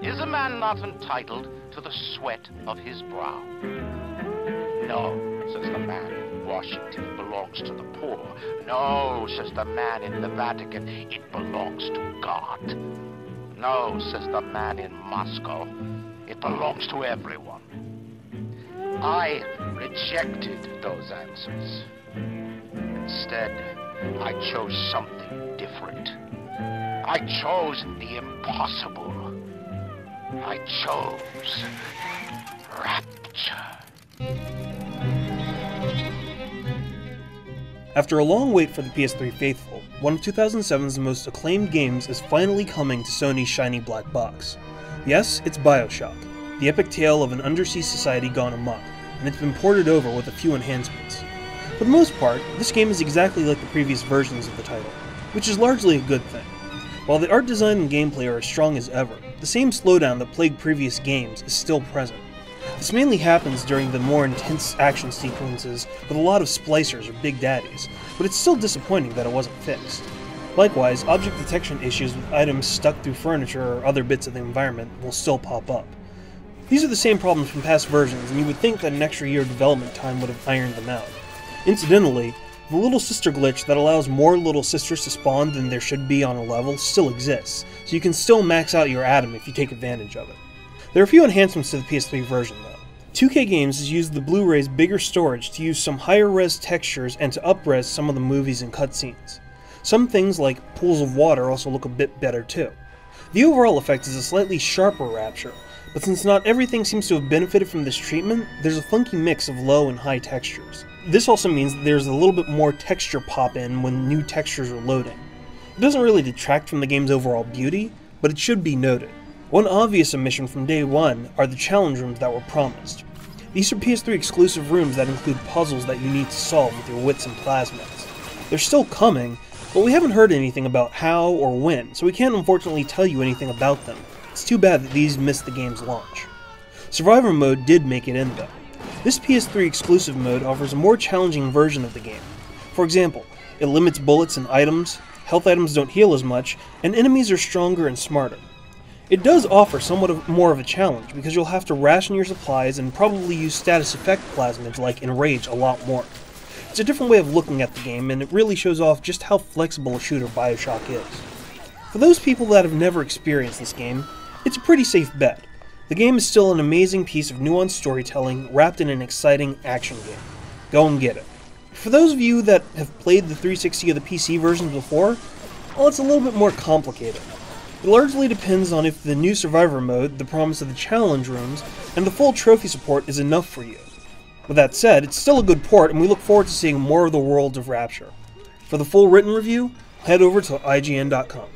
Is a man not entitled to the sweat of his brow? No, says the man in Washington, belongs to the poor. No, says the man in the Vatican, it belongs to God. No, says the man in Moscow, it belongs to everyone. I rejected those answers. Instead, I chose something different. I chose the impossible. I chose rapture. After a long wait for the PS3 faithful, one of 2007's most acclaimed games is finally coming to Sony's shiny black box. Yes, it's BioShock, the epic tale of an undersea society gone amok, and it's been ported over with a few enhancements. For the most part, this game is exactly like the previous versions of the title, which is largely a good thing. While the art design and gameplay are as strong as ever, the same slowdown that plagued previous games is still present. This mainly happens during the more intense action sequences with a lot of splicers or big daddies, but it's still disappointing that it wasn't fixed. Likewise, object detection issues with items stuck through furniture or other bits of the environment will still pop up. These are the same problems from past versions, and you would think that an extra year of development time would have ironed them out. Incidentally, the little sister glitch that allows more little sisters to spawn than there should be on a level still exists, so you can still max out your Atom if you take advantage of it. There are a few enhancements to the PS3 version though. 2K Games has used the Blu-ray's bigger storage to use some higher res textures and to up-res some of the movies and cutscenes. Some things like pools of water also look a bit better too. The overall effect is a slightly sharper Rapture, but since not everything seems to have benefited from this treatment, there's a funky mix of low and high textures. This also means that there's a little bit more texture pop in when new textures are loading. It doesn't really detract from the game's overall beauty, but it should be noted. One obvious omission from day one are the challenge rooms that were promised. These are PS3 exclusive rooms that include puzzles that you need to solve with your wits and plasmids. They're still coming, but we haven't heard anything about how or when, so we can't unfortunately tell you anything about them. It's too bad that these missed the game's launch. Survivor mode did make it in though. This PS3 exclusive mode offers a more challenging version of the game. For example, it limits bullets and items, health items don't heal as much, and enemies are stronger and smarter. It does offer somewhat more of a challenge because you'll have to ration your supplies and probably use status effect plasmids like Enrage a lot more. It's a different way of looking at the game, and it really shows off just how flexible a shooter BioShock is. For those people that have never experienced this game, it's a pretty safe bet. The game is still an amazing piece of nuanced storytelling wrapped in an exciting action game. Go and get it. For those of you that have played the 360 or the PC versions before, well, it's a little bit more complicated. It largely depends on if the new Survivor mode, the promise of the challenge rooms, and the full trophy support is enough for you. With that said, it's still a good port, and we look forward to seeing more of the world of Rapture. For the full written review, head over to IGN.com.